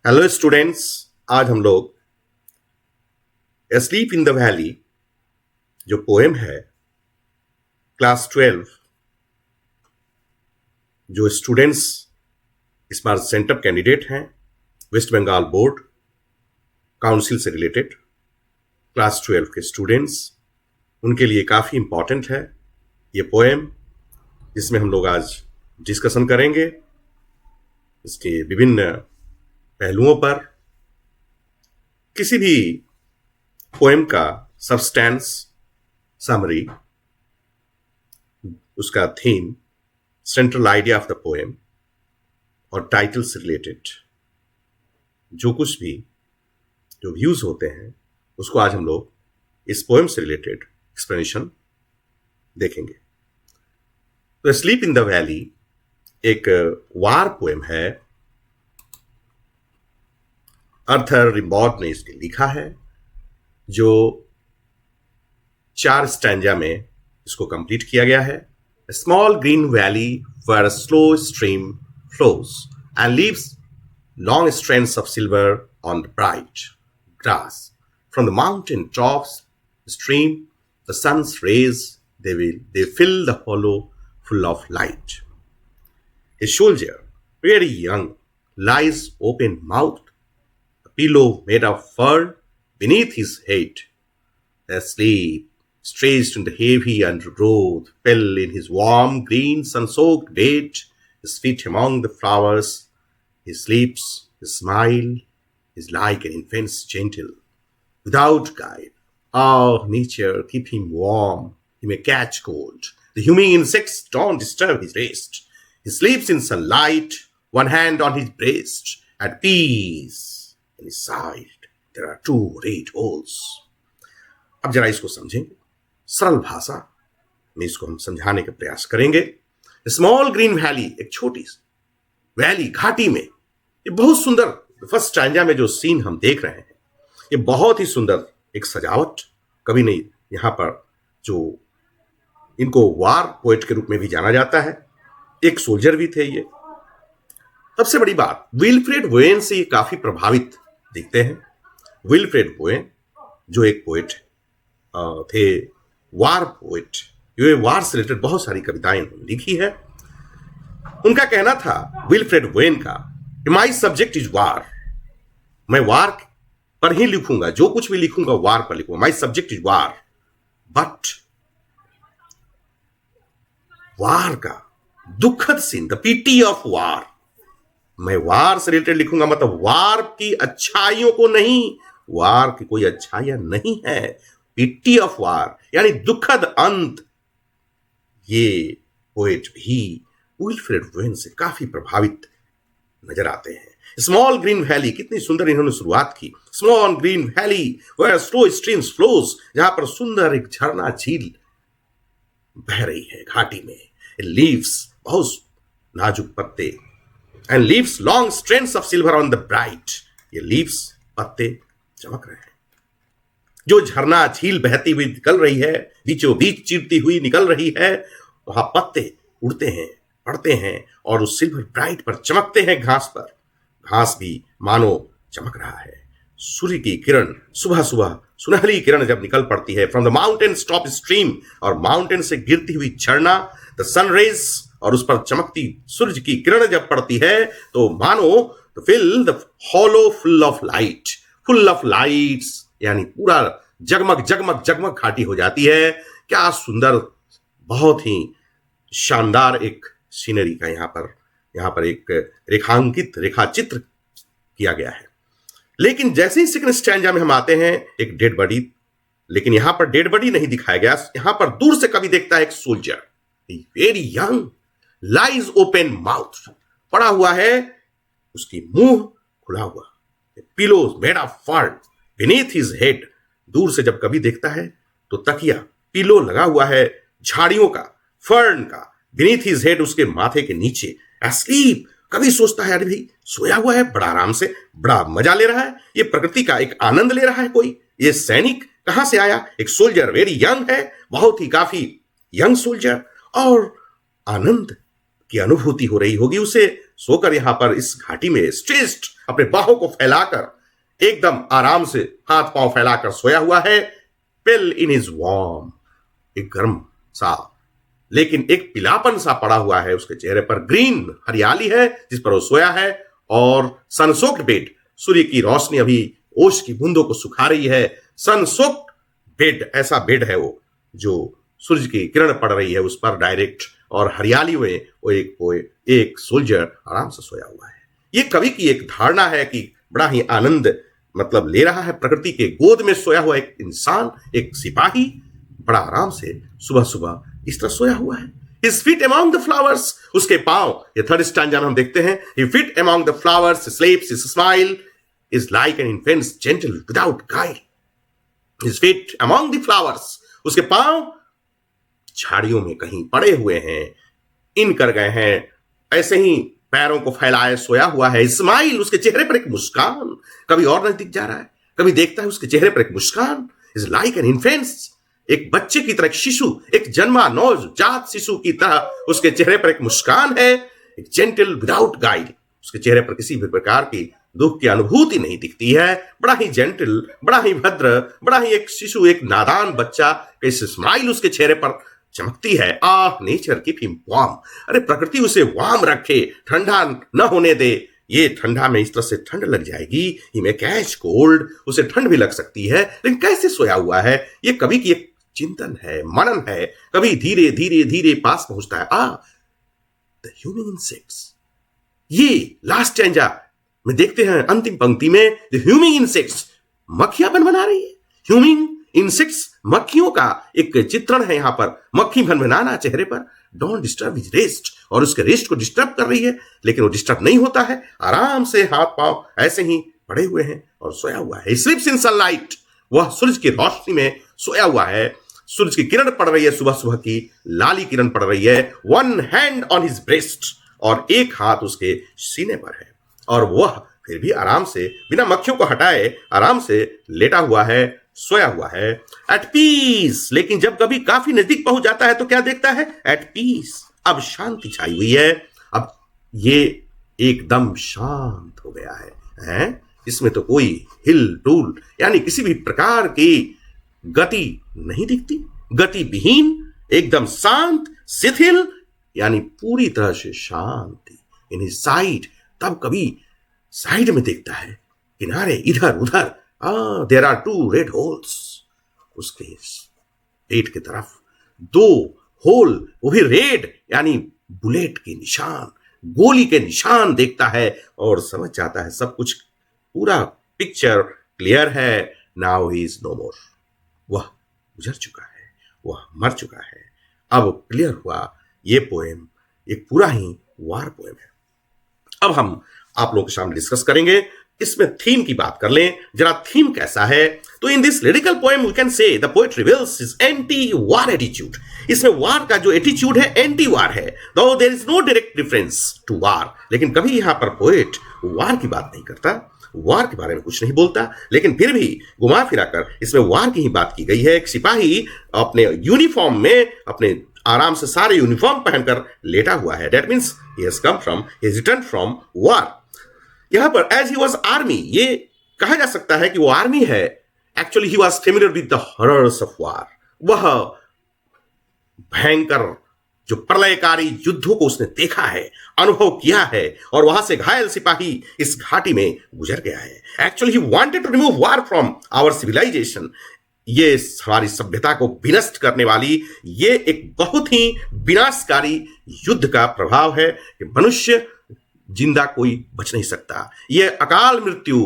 Hello students. आज हम लोग स्लीप इन द वैली जो पोएम है क्लास 12 जो स्टूडेंट्स इस बार सेंटअप कैंडिडेट हैं वेस्ट बंगाल बोर्ड काउंसिल से रिलेटेड क्लास 12 के स्टूडेंट्स, उनके लिए काफ़ी इम्पॉर्टेंट है ये पोएम, जिसमें हम लोग आज डिस्कशन करेंगे इसके विभिन्न पहलुओं पर। किसी भी पोएम का सब्सटेंस, समरी, उसका theme, central idea of the poem और टाइटल से रिलेटेड जो कुछ भी जो व्यूज होते हैं उसको आज हम लोग इस पोएम से रिलेटेड एक्सप्लेनेशन देखेंगे। तो स्लीप इन द वैली एक वार पोएम है। आर्थर रिम्बाउड ने इसके लिखा है, जो 4 स्टैंजा में इसको कंप्लीट किया गया है। A small green valley where a slow stream flows and leaves long strands of silver on the bright grass. From the mountain tops, the stream, the sun's rays, they fill the hollow full of light. A soldier, very young, lies open-mouthed, a pillow made of fur beneath his head. Asleep, stretched in the heavy undergrowth, fell in his warm, green, sun-soaked bed, his feet among the flowers. He sleeps, his smile is like an infant's gentle, without guide. Oh, nature, keep him warm. He may catch cold. The humming insects don't disturb his rest. He sleeps in sunlight, one hand on his breast, at peace. In his side, there are 2 red holes. अब जरा इसको समझेंगे, सरल भाषा में इसको हम समझाने का प्रयास करेंगे। स्मॉल ग्रीन वैली, एक छोटी वैली, घाटी में, ये बहुत सुंदर फर्स्ट स्टैंजा में जो सीन हम देख रहे हैं, ये बहुत ही सुंदर एक सजावट। कभी नहीं, यहां पर जो इनको वार पोएट के रूप में भी जाना जाता है, एक सोल्जर भी थे ये। सबसे बड़ी बात, विल्फ्रेड वोयन से ये काफी प्रभावित दिखते हैं। विल्फ्रेड वोयन जो एक पोएट थे, वार पोएट, ये वार से रिलेटेड बहुत सारी कविताएं लिखी है। उनका कहना था, विल्फ्रेड वेन का, माई सब्जेक्ट इज वार। मैं वार पर ही लिखूंगा, जो कुछ भी लिखूंगा वार पर लिखूंगा। My subject is war, but war का दुखद scene, the pity of war, मैं वार से रिलेटेड लिखूंगा, मतलब वार की अच्छाइयों को नहीं, वार की कोई अच्छाइयां नहीं है, पिटी ऑफ वार यानी दुखद अंत। ये पोएट भी विल्फ्रेड वेन से काफी प्रभावित नजर आते हैं। स्मॉल ग्रीन वैली, कितनी सुंदर इन्होंने शुरुआत की। Small green valley where slow streams flows, जहां पर सुंदर एक झरना झील बह रही है घाटी में। लीव्स, बहुत नाजुक पत्ते, and leaves long strands of silver on the bright, ये लीव्स, पत्ते चमक रहे हैं। जो झरना झील बहती हुई निकल रही है, बीचों बीच चिरती हुई निकल रही है, वहां पत्ते उड़ते हैं, पड़ते हैं और उस सिल्वर ब्राइट पर चमकते हैं घास पर। घास भी मानो चमक रहा है। सूर्य की किरण, सुबह सुबह सुनहरी किरण जब निकल पड़ती है, from the mountain top stream, और माउंटेन से गिरती हुई झरना, द सनरेज, और उस पर चमकती सूरज की किरण जब पड़ती है तो मानो fill the hollow full of light, full of lights, यानी पूरा जगमग जगमग जगमग घाटी हो जाती है। क्या सुंदर, बहुत ही शानदार एक सीनरी का यहाँ पर एक रेखांकित, रेखा चित्र किया गया है। लेकिन जैसे ही सेकंड स्टैंजा में हम आते हैं, एक डेड बॉडी, लेकिन यहां पर डेड बॉडी नहीं दिखाया गया। यहां पर दूर से कभी देखता है एक soldier, very young, lies open mouth, पड़ा हुआ है, उसकी मुंह खुला हुआ, pillows made of fur beneath his head. दूर से जब कभी देखता है तो तकिया, पिलो लगा हुआ है झाड़ियों का, फर्न का, बीनीथ हिज हेड, उसके माथे के नीचे। एस्लीप, कभी सोचता है अरे भाई सोया हुआ है, बड़ा आराम से, बड़ा मजा ले रहा है, ये प्रकृति का एक आनंद ले रहा है कोई। ये सैनिक कहां से आया? एक सोल्जर, वेरी यंग है, बहुत ही काफी यंग सोल्जर, और आनंद की अनुभूति हो रही होगी उसे। सोकर यहां पर इस घाटी में स्ट्रेस्ड अपने बाहों को फैलाकर एकदम आराम से हाथ पांव फैलाकर सोया हुआ है। पिल इन हिज वार्म, एक गर्म सा लेकिन एक पिलापन सा पड़ा हुआ है उसके चेहरे पर। ग्रीन हरियाली है जिस पर वो सोया है और सनसोक्ड बेड, सूर्य की रोशनी अभी ओश की बूंदों को सुखा रही है। सनसोक्ड बेड, ऐसा बेड है वो जो सूरज की किरण पड़ रही है उस पर डायरेक्ट, और हरियाली में वो एक सोल्जर आराम से सोया हुआ है। ये कवि की एक धारणा है कि बड़ा ही आनंद मतलब ले रहा है प्रकृति के गोद में सोया हुआ एक इंसान, एक सिपाही बड़ा आराम से सुबह सुबह इस तरह सोया हुआ है। His feet among the flowers, उसके पांव, ये थर्ड स्टैंजा में हम देखते हैं, His feet among the flowers, his lips, his smile is like an infant's gentle without guile. His feet among the flowers, उसके पांव झाड़ियों में कहीं पड़े हुए हैं, इन कर गए हैं, ऐसे ही पैरों को फैलाए सोया हुआ है। स्माइल, उसके चेहरे पर एक मुस्कान, कभी और नजदीक जा रहा है, कभी देखता है उसके चेहरे पर एक मुस्कान। इज लाइक एन इन्फेंट्स, एक बच्चे की तरह, एक शिशु, एक जन्मा नवजात शिशु की तरह उसके चेहरे पर एक मुस्कान है। एक जेंटल विदाउट गाइड, उसके चेहरे पर किसी भी प्रकार की दुख की अनुभूति नहीं दिखती है। बड़ा ही जेंटल, बड़ा ही भद्र, बड़ा ही एक शिशु, एक नादान बच्चा, कैसे स्माइल उसके चेहरे पर चमकती है। नेचर कीप हिम वार्म, अरे प्रकृति उसे वार्म रखे, ठंडा न होने दे। ये ठंडा में इस तरह से ठंड लग जाएगी, ही में कैच कोल्ड, उसे ठंड भी लग सकती है, लेकिन कैसे सोया हुआ है। ये कवि की एक चिंतन है, मनन है। कभी धीरे धीरे धीरे पास पहुंचता है। द ह्यूमिंग इंसेक्ट्स, ये लास्ट स्टैंजा में देखते हैं अंतिम पंक्ति में, द ह्यूमिंग इंसेक्ट्स, मक्खियां बना रही है। ह्यूमिंग इंसेक्ट्स, मक्खियों का एक चित्रण है यहां पर, मक्खी भनभनाना चेहरे पर। डोंट डिस्टर्ब हिज रेस्ट, और उसके रेस्ट को डिस्टर्ब कर रही है, लेकिन वो डिस्टर्ब नहीं होता है, आराम से हाथ पांव ऐसे ही पड़े हुए हैं और सोया हुआ है। स्लीप्स इन सनलाइट, वह सूरज की रोशनी में सोया हुआ है। सूरज की किरण पड़ रही है, सुबह सुबह की लाली किरण पड़ रही है। One hand on his breast, और एक हाथ उसके सीने पर है, और वह फिर भी आराम से बिना मक्खियों को हटाए आराम से लेटा हुआ है, सोया हुआ है। एट पीस, लेकिन जब कभी काफी नजदीक पहुंच जाता है तो क्या देखता है? एट पीस, अब शांति छाई हुई है, अब ये एकदम शांत हो गया है। इसमें तो कोई हिल डुल यानी किसी भी प्रकार की गति नहीं दिखती, गति विहीन, एकदम शांत, शिथिल, यानी पूरी तरह से शांति। इन हिज साइड, तब कभी साइड में देखता है, किनारे इधर उधर, देयर आर 2 रेड होल्स, उसके पेट की तरफ 2 होल, वो भी रेड, यानी बुलेट के निशान, गोली के निशान देखता है, और समझ जाता है सब कुछ, पूरा पिक्चर क्लियर है। नाउ ही इज नो मोर, वह गुजर चुका है, वह मर चुका है। अब क्लियर हुआ, ये पोएम एक पूरा ही वार पोएम है। अब हम आप लोगों के सामने डिस्कस करेंगे, इसमें थीम की बात कर लें जरा, थीम कैसा है। तो in this lyrical poem we can say the poet reveals his anti war attitude. इसमें वार का जो एटीट्यूड है एंटी वार है, though there is no direct reference to war, लेकिन कभी यहां पर पोएट वार की बात नहीं करता, वार के बारे में कुछ नहीं बोलता, लेकिन फिर भी घुमा फिरा कर इसमें वार की ही बात की गई है। एक सिपाही अपने यूनिफॉर्म में, अपने आराम से सारे यूनिफॉर्म पहनकर लेटा हुआ है। That means he has come from, he has return from war. यहां पर एज ही वॉज आर्मी, ये कहा जा सकता है कि वो आर्मी है। Actually he was familiar with the horrors of war, वह भयंकर जो प्रलयकारी युद्धों को उसने देखा है, अनुभव किया है, और वहां से घायल सिपाही इस घाटी में गुजर गया है। Actually he wanted to remove war from our civilisation, ये हमारी सभ्यता को विनष्ट करने वाली, ये एक बहुत ही विनाशकारी युद्ध का प्रभाव है कि मनुष्य जिंदा कोई बच नहीं सकता, ये अकाल मृत्यु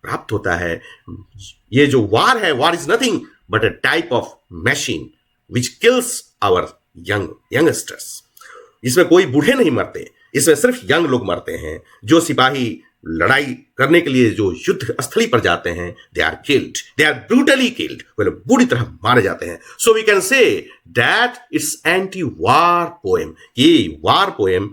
प्राप्त होता है। ये जो वार है, war is nothing but a type of machine which kills our youngsters. इसमें कोई बूढ़े नहीं मरते, इसमें सिर्फ यंग लोग मरते हैं। जो सिपाही लड़ाई करने के लिए जो युद्ध स्थली पर जाते हैं, they are killed, they are brutally killed, वे लोग बुरी तरह मारे जाते हैं। So we can say that it's anti war poem. ये वार पोएम,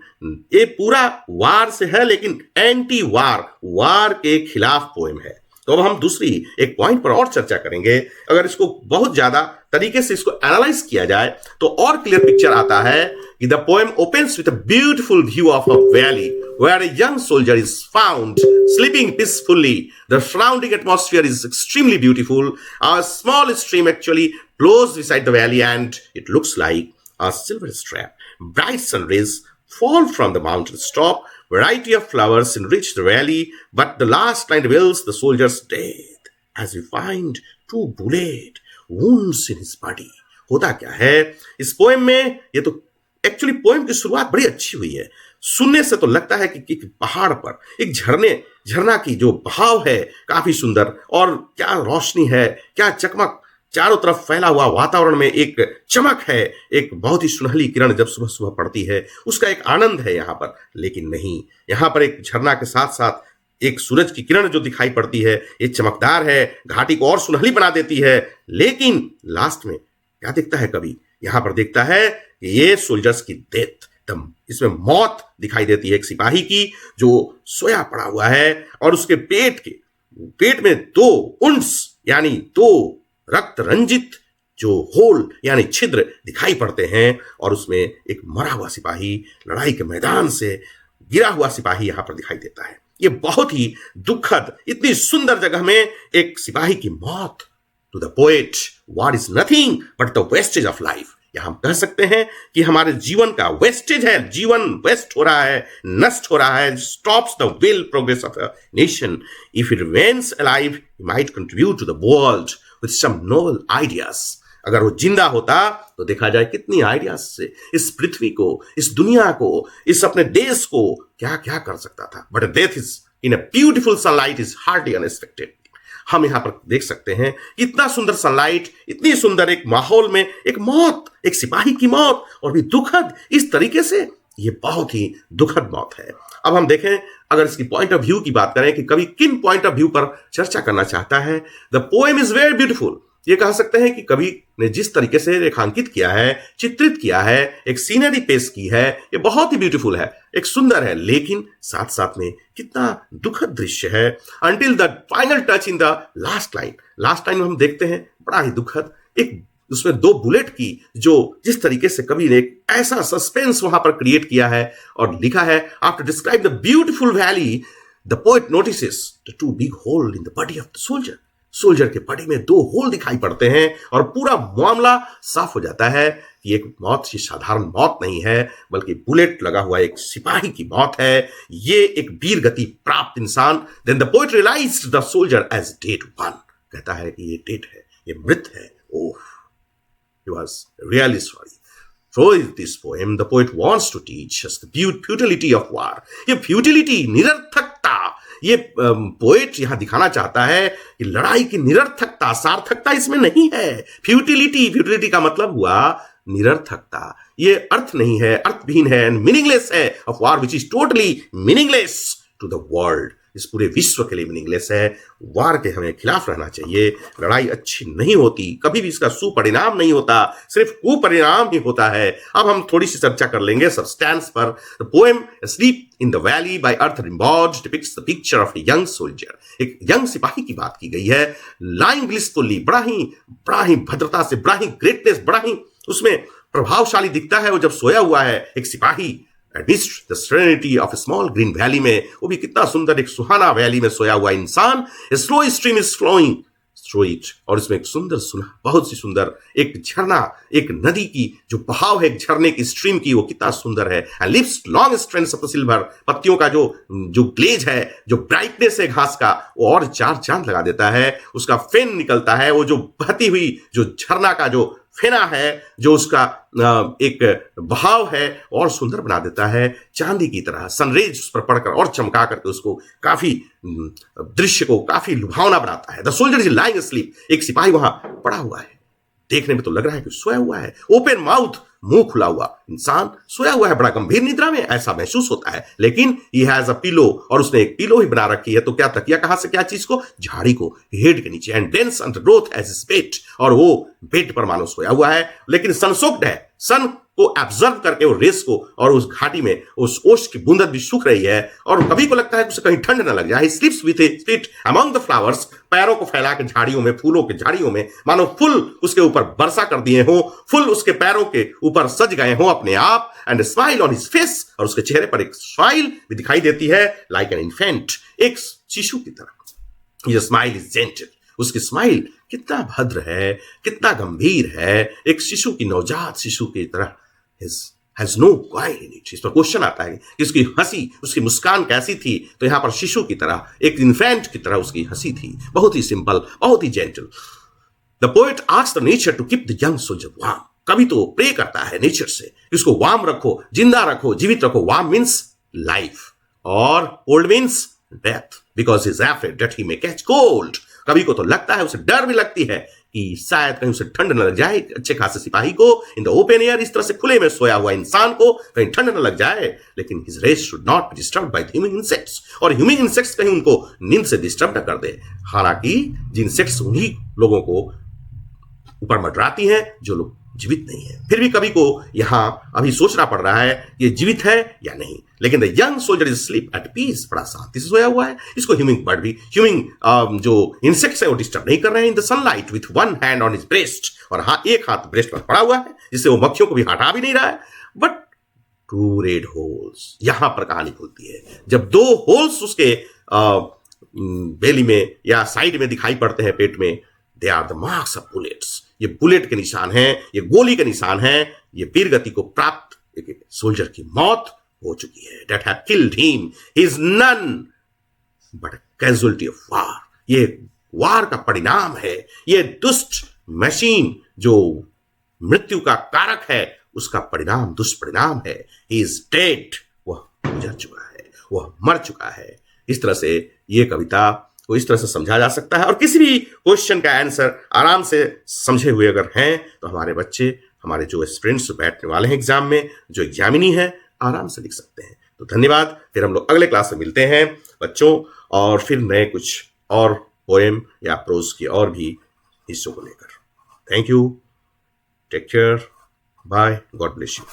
ये पूरा वार से है, लेकिन एंटी वार, वार के खिलाफ पोएम है। तो अब हम दूसरी एक पॉइंट पर और चर्चा करेंगे। अगर इसको बहुत ज्यादा तरीके से इसको एनालाइज किया जाए तो और क्लियर पिक्चर आता है The poem opens with a beautiful view of a valley where a young soldier is found sleeping peacefully. The surrounding atmosphere is extremely beautiful. A small stream actually flows beside the valley and it looks like a silver strap. Bright sun rays fall from the mountain's top. Variety of flowers enrich the valley, but the last line reveals the soldier's death as we find two bullet wounds in his body. होता क्या है इस poem में? ये तो actually poem की शुरुआत बड़ी अच्छी हुई है। सुनने से तो लगता है कि पहाड़ पर एक झरना की जो बहाव है काफी सुंदर, और क्या रोशनी है, क्या चकमक, चारों तरफ फैला हुआ वातावरण में एक चमक है, एक बहुत ही सुनहली किरण जब सुबह सुबह पड़ती है उसका एक आनंद है यहाँ पर। लेकिन नहीं, यहाँ पर एक झरना के साथ साथ एक सूरज की किरण जो दिखाई पड़ती है ये चमकदार है, घाटी को और सुनहली बना देती है। लेकिन लास्ट में क्या दिखता है कवि? यहाँ पर दिखता है कि ये सोल्जर्स की डेथ, इसमें मौत दिखाई देती है एक सिपाही की जो सोया पड़ा हुआ है, और उसके पेट में दो उंस यानी दो रक्त रंजित जो होल यानी छिद्र दिखाई पड़ते हैं, और उसमें एक मरा हुआ सिपाही, लड़ाई के मैदान से गिरा हुआ सिपाही यहां पर दिखाई देता है। ये बहुत ही दुखद, इतनी सुंदर जगह में एक सिपाही की मौत। To the poet war is nothing but the wastage of life. यह हम कह सकते हैं कि हमारे जीवन का वेस्टेज है, जीवन वेस्ट हो रहा है, नष्ट हो रहा है। Stops the will progress of a nation. If it remains alive he might contribute to the world with some noble ideas. अगर वो जिंदा होता तो देखा जाए कितनी आइडियाज से इस पृथ्वी को, इस दुनिया को, इस अपने देश को क्या क्या कर सकता था। But death is in a beautiful sunlight is hardly unexpected. हम यहां पर देख सकते हैं इतना सुंदर सनलाइट, इतनी सुंदर एक माहौल में एक मौत, एक सिपाही की मौत, और भी दुखद इस तरीके से। ये बहुत ही दुखद मौत है। अब हम देखें, अगर इसकी पॉइंट ऑफ व्यू की बात करें कि कवि किन पॉइंट ऑफ व्यू पर चर्चा करना चाहता है। The poem is very beautiful. ये कह सकते हैं कि कवि ने जिस तरीके से रेखांकित किया है, चित्रित किया है, एक सीनरी पेश की है, ये बहुत ही ब्यूटीफुल है, एक सुंदर है, लेकिन साथ साथ में कितना दुखद दृश्य है। Until the final touch in the last line में हम देखते हैं बड़ा ही दुखद, एक उसमें दो बुलेट की जो जिस तरीके से कवि ने एक ऐसा सस्पेंस वहां पर क्रिएट किया है और लिखा है। After describe the beautiful valley the poet notices the two big hole in the body of the soldier. Soldier के बॉडी में दो होल दिखाई पड़ते हैं और पूरा मामला साफ हो जाता है कि एक मौत ही साधारण मौत नहीं है, बल्कि बुलेट लगा हुआ एक सिपाही की मौत है। ये एक वीर गति प्राप्त इंसान। Then the poet realised the soldier as dead one. कहता है कि ये डेड है, ये मृत है। ओह, he was really sorry. Through this poem, the poet wants to teach us the futility of war. ये futility, निरर्थकता, ये पोएट यहां दिखाना चाहता है कि लड़ाई की निरर्थकता, सार्थकता इसमें नहीं है। फ्यूटिलिटी का मतलब हुआ निरर्थकता। ये अर्थ नहीं है, अर्थहीन है, मीनिंगलेस है। Of war which is totally meaningless to the world. इस पूरे विश्व के लिए मीनिंगलेस है। वार के हमें खिलाफ रहना चाहिए। लड़ाई अच्छी नहीं होती, कभी भी इसका सुपरिणाम नहीं होता, सिर्फ कुपरिणाम ही होता है। अब हम थोड़ी सी चर्चा कर लेंगे सबस्टेंस पर। The poem sleep in the valley by Arthur Rimbaud depicts the picture of a young soldier. एक यंग सिपाही की बात की गई है। लाइंग ब्लिसफुली, बड़ा ही भद्रता से, बड़ा ही ग्रेटनेस, बड़ा ही उसमें प्रभावशाली दिखता है वो जब सोया हुआ है एक सिपाही। Amidst the serenity of a small green valley में, वो भी कितना सुंदर एक सुहाना वैली में सोया हुआ इंसान। Slow stream is flowing through it, और इसमें एक सुंदर बहुत सी सुंदर एक झरना, एक नदी की जो बहाव है, एक झरने की स्ट्रीम की, वो कितना सुंदर है। And leaves long strands of the silver, पत्तियों का जो ग्लेज है, जो ब्राइटनेस है घास का, वो और चार चांद लगा देता है। उसका फेन निकलता है, वो जो बहती हुई जो झरना का जो फेना है, जो उसका एक बहाव है, और सुंदर बना देता है चांदी की तरह। सनरेज उस पर पड़कर और चमका करके उसको काफी दृश्य को काफी लुभावना बनाता है। The soldier is lying asleep. एक सिपाही वहां पड़ा हुआ है, देखने में तो लग रहा है कि सोया हुआ है। ओपन माउथ, मुंह खुला हुआ इंसान सोया हुआ है, बड़ा गंभीर निद्रा में ऐसा महसूस होता है। लेकिन ही हैज अ पिलो, और उसने एक पिलो ही बना रखी है। तो क्या तकिया कहां से, क्या चीज को, झाड़ी को, हेड के नीचे। And dense undergrowth as his bed, और वो बेड पर मानो सोया हुआ है, लेकिन सनसोक्ड है, सन को एब्जर्व करके वो रेस को, और उस घाटी में उस ओश की बूंद भी सूख रही है और कवि को लगता है कि उसे कहीं ठंड न लग जाए। Slips with A feet among the flowers, पैरों को फैला के झाड़ियों में, फूलों के झाड़ियों में, मानो फूल उसके ऊपर वर्षा कर दिए हों, फूल उसके पैरों के ऊपर सज गए हों अपने आप। And smile on his face, और उसके चेहरे पर एक स्माइल भी दिखाई देती है, लाइक एन इन्फेंट, एक शिशु की तरह। ये स्माइल इज जेंटल, उसकी स्माइल कितना भद्र है, कितना गंभीर है, एक शिशु की, नवजात शिशु की तरह। Has no guile in it। इस पर क्वेश्चन आता है कि उसकी हंसी, उसकी मुस्कान कैसी थी, तो यहां पर शिशु की तरह, एक इन्फेंट की तरह उसकी हंसी थी, बहुत ही सिंपल, बहुत ही gentle. The poet asks the nature to keep the young soldier warm. कभी तो प्रे करता है नेचर से कि उसको वार्म रखो, जिंदा रखो, जीवित रखो। वार्म मीन्स लाइफ और cold means death, because he is afraid that he may catch cold. कभी को तो लगता है, उसे डर भी लगती है कि शायद कहीं उसे ठंड न लग जाए, अच्छे खासे सिपाही को इन द ओपन एयर, इस तरह से खुले में सोया हुआ इंसान को कहीं ठंड न लग जाए। लेकिन his rest should not be disturbed by human insects, और ह्यूमन इंसेक्ट्स कहीं उनको नींद से डिस्टर्ब न कर दे। हालांकि जिन इंसेक्ट्स उन्हीं लोगों को ऊपर मंडराती हैं जो लोग जीवित नहीं है। फिर भी कवि को यहां अभी सोचना पड़ रहा है ये जीवित है या नहीं। लेकिन the young soldier is sleep at peace, बड़ा शांति से सोया हुआ है। इसको ह्यूमिंग बर्ड भी, ह्यूमिंग जो इंसेक्ट्स है वो डिस्टर्ब नहीं कर रहे हैं। In the sunlight with one hand on his breast, और हाँ, एक हाथ ब्रेस्ट पर पड़ा हुआ है जिससे वो मक्खियों को भी हटा भी नहीं रहा है। बट टू रेड होल्स, यहां पर कहानी खुलती है। जब दो होल्स उसके बेली में या साइड में दिखाई पड़ते हैं, पेट में, they are the marks of bullets. ये बुलेट के निशान हैं, ये गोली के निशान हैं, ये वीर गति को प्राप्त एक सोल्जर की मौत हो चुकी है। That have killed him, he is none but a casualty of war। ये वार का परिणाम है, ये दुष्ट मशीन जो मृत्यु का कारक है, उसका परिणाम दुष्परिणाम है। He is dead, वह गुजर चुका है, वह मर चुका है। इस तरह से ये कविता को इस तरह से समझा जा सकता है, और किसी भी क्वेश्चन का आंसर आराम से समझे हुए अगर हैं तो हमारे बच्चे, हमारे जो स्टूडेंट्स बैठने वाले हैं एग्जाम में, जो एग्जामिनी है, आराम से लिख सकते हैं। तो धन्यवाद। फिर हम लोग अगले क्लास में मिलते हैं बच्चों, और फिर नए कुछ और पोएम या प्रोज की और भी हिस्सों को लेकर। Thank you, take care, bye, God bless you.